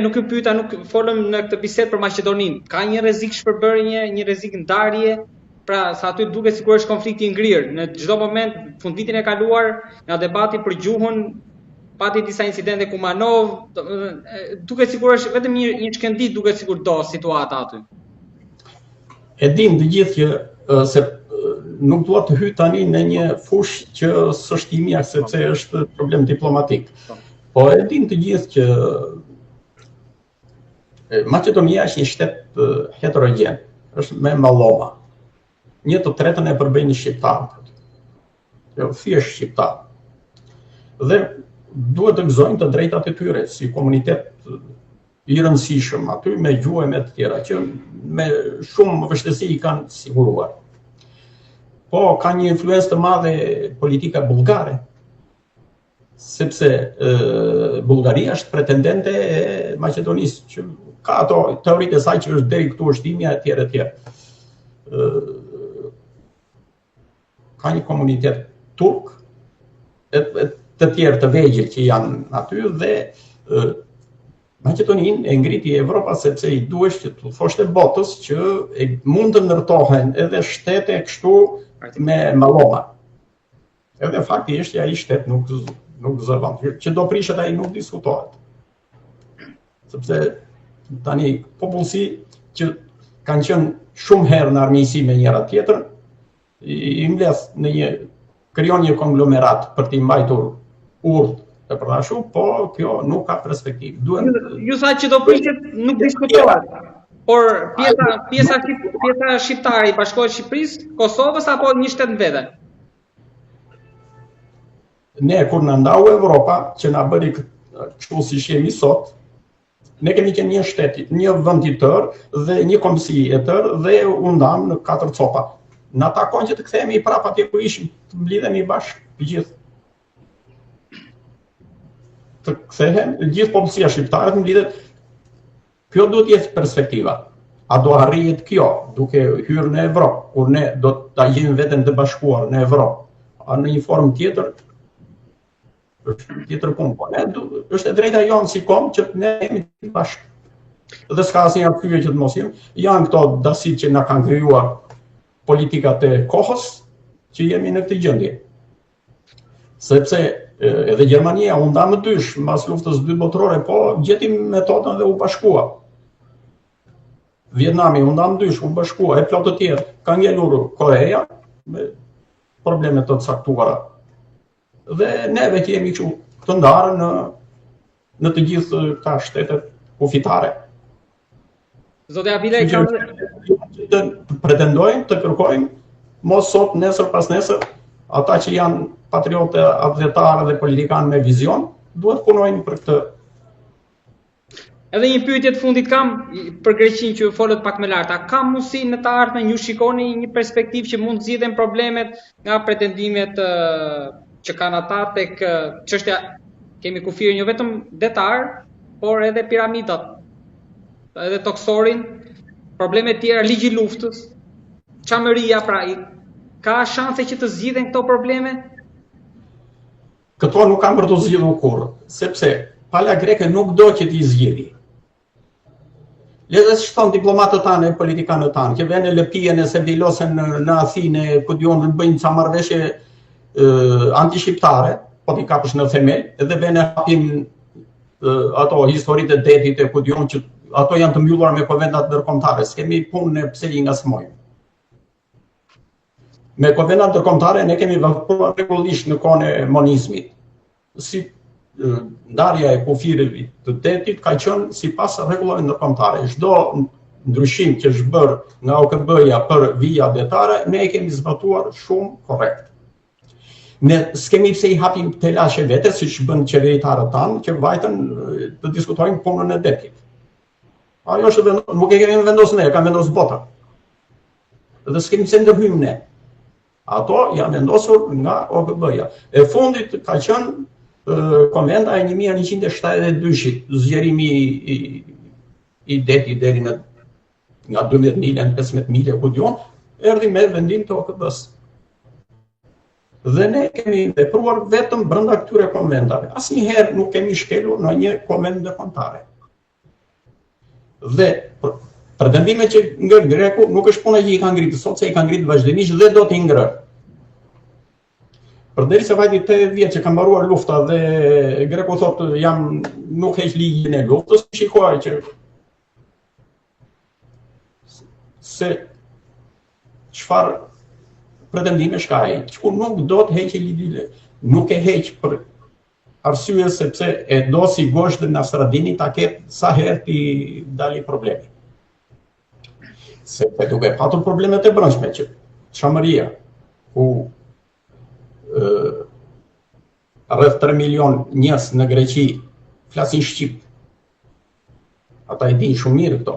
Nuk e pyeta, nuk folëm në këtë bisedë për Maqedoninë. Ka një rrezik shpërbërje, një rrezik ndarje, pra sa aty duket sikur është konflikti i ngrirë. Në çdo moment, fundvitin e kaluar, nga debati për gjuhën, pati disa incidente Kumanov, duket sikur është vetëm një shkëndit, duket sikur do situata aty. E dim të gjithë që se nuk duhet të hyj tani në një fushë që s'është i mirë sepse është problem diplomatik. Po e dim të gjithë që Maqedonia është një shtet heterogjen, është me malloma. 1/3 e përbëjnë shqiptarët. Jo, thjesht shqiptar. Dhe duhet të gëzojnë të drejtat e tyre si komunitet i rëndësishëm aty me gjuhë me të tjera që me shumë vështirësi i kanë siguruar. Po ka një influencë të madhe politika bullgare, sepse Bullgaria është pretendente e Maqedonisë, që ka ato teoritë e saj që është deri këtu është imja e tjerë e tjerë. Ka një komunitet turk, të tjerë të vegjël që janë aty dhe Maqedoninë e ngriti Evropa sepse i duhesh që të thoshte botës që mund të ndërtohen edhe shtete kështu me malloma. Edhe fakti është që ai shtet nuk zëvon. Që do prishet ai nuk diskutohet. Sepse tani popullsi që kanë qenë shumë herë në armiqësi me njëra tjetrën, i mbledh në krijon një konglomerat për t'i mbajtur urdhë të përdashu, po kjo nuk ka perspektivë. Ju tha që do prishet nuk diskutohet. Por pjesa shqiptare i Bashkohet Shqipërisë, Kosovës apo një shtet vete? Ne kur na ndau Evropa, që na bëri kështu si jemi sot, ne kemi qenë një shtet, një vend i tërë dhe një kombësi e tërë dhe u ndam në 4 copa. Në takon që të kthehemi prapë atje ku ishim, të mblidhemi bashkë të gjithë. Të kthehen, gjithë popullsia shqiptare të mblidhet. Kjo duhet të jetë perspektiva. A do arrihet kjo duke hyrë në Evropë, kur ne do ta gjejmë veten të bashkuar në Evropë, a në një formë tjetër? Tjetër punë, po ne është e drejta jonë si kom që ne jemi të bashkë. Dhe s'ka asnjë arsye që të mos jemi. Janë këto dasitë që na kanë krijuar politikat e kohës që jemi në këtë gjendje. Sepse edhe Gjermania u nda më dysh mbas luftës 2 botërore, po gjeti metodën dhe u bashkua. Vietnami u nda më dysh, u bashkua, e plot të tjerë. Ka ngelur Korea me probleme të caktuara. Dhe neve që jemi të ndarë në të gjithë këta shtetet kufitare. Zotë Abile, të pretendojmë, të kërkojmë, mos sot, nesër pas nesër, ata që janë patriotë, atletarë dhe politikanë me vizion, duhet punojnë për këtë. Edhe një pyetje të fundit kam për Greqinë që folët pak më lart. A ka mundësi në të ardhmen ju shikoni një perspektivë që mund zgjidhen problemet nga pretendimet që kanë ata tek çështja, kemi kufirin jo vetëm detar, por edhe piramidat, edhe toksorin, probleme tjera, ligji i luftës, çamëria, pra ka shanse që të zgjidhen këto probleme? Këto nuk kanë për të zgjidhur kurrë, sepse pala greke nuk do që t'i zgjidhi. Le të shton diplomatët tanë, politikanët tanë, që vënë lëpien e se vilosen në Athinë, ku diun bëjnë ca marrëveshje anti-shqiptare, po t'i kapësh në themel, edhe vënë hapin ato historitë e detit e ku diun që ato janë të mbylluara me konventat ndërkombëtare. S'kemi punë ne pse i ngasmojmë. Me konventat ndërkombëtare ne kemi vepruar rregullisht në kohën e monizmit. Si ndarja e kufirit të detit ka qenë sipas rregullave ndërkombëtare. Çdo ndryshim që është bërë nga OKB-ja për vija detare, ne e kemi zbatuar shumë korrekt. Ne s'kemi pse i hapim telashe vetes, siç bën qeveritarët tanë, që vajten të diskutojnë punën e detit. Ajo është nuk e kemi vendosur ne, ka vendosur bota. Dhe s'kemi pse ndërhyjmë ne. Ato janë vendosur nga OKB-ja. E fundit ka qenë konventa e 1172-shit, zgjerimi i detit deri në nga 12 milë në 15 milë, ku diun, erdhi me vendim të OKB-s. Dhe ne kemi vepruar vetëm brenda këtyre konventave. Asnjëherë nuk kemi shkelur në një konvent ndërkombëtar. Dhe pretendime që ngër Greku nuk është puna që i ka ngritë sot, se i ka ngritë vazhdimisht dhe do t'i ngrë. Përderisa vajti 80 vjet që ka mbaruar lufta dhe Greku thotë nuk heq ligjin e luftës, shikoj që se çfarë pretendime shka ai, që nuk do të heqë ligjin, nuk e heq për arsye sepse e do si gosht dhe Nasradini ta ketë sa herë t'i dali problemi. Sepse duke patur problemet e brendshme që Çamëria, ku rreth 3 milion njerëz në Greqi flasin shqip. Ata e dinë shumë mirë këto.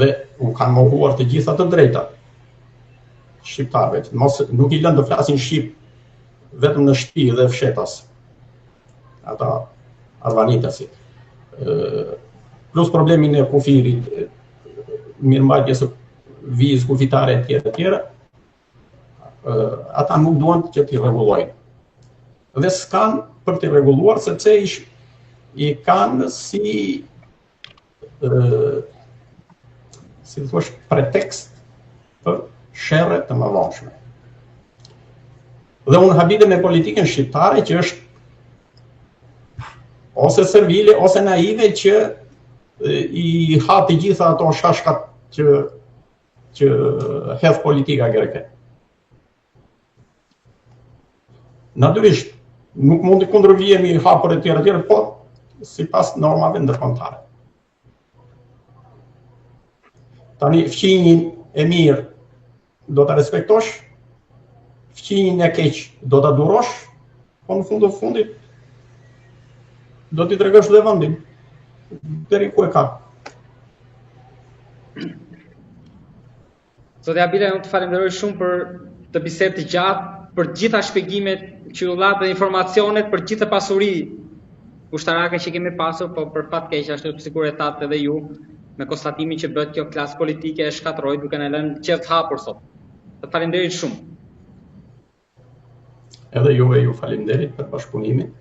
Dhe u kanë mohuar të gjitha të drejtat shqiptarëve. Nuk i lënë të flasin shqip vetëm në shtëpi dhe fshetas. Ata arvanitasit. Plus problemin e kufirit, mirëmbajtjes së vizë kufitare e tjera. Ata nuk duan që t'i rregullojnë. Dhe s'kan për t'i rregulluar sepse i kanë si thosh pretekst për sherrë të mëdhenshme. Dhe unë habitem me politikën shqiptare që është ose servile ose naive që i ha të gjitha ato shashkat që hedh politika greke. Natyrisht, nuk mund të kundërvihemi hapur e tjera, po sipas normave ndërkombëtare. Tani fqinjin e mirë do ta respektosh, fqinjin e keq do ta durosh, po në fund të fundit do t'i tregosh dhe vendin deri ku e ka. Zotja Abila, unë të falenderoj shumë për të bisedë të gjatë, për gjitha shpjegimet që u dha dhe informacionet, për gjithë pasuri ushtarake që kemi pasur, po për fat keq ashtu sikur e thatë edhe ju, me konstatimin që bëhet kjo klasë politike e shkatroi duke na lënë qeft hapur sot. Të falenderoj shumë. Edhe juve ju falenderit për bashkëpunimin.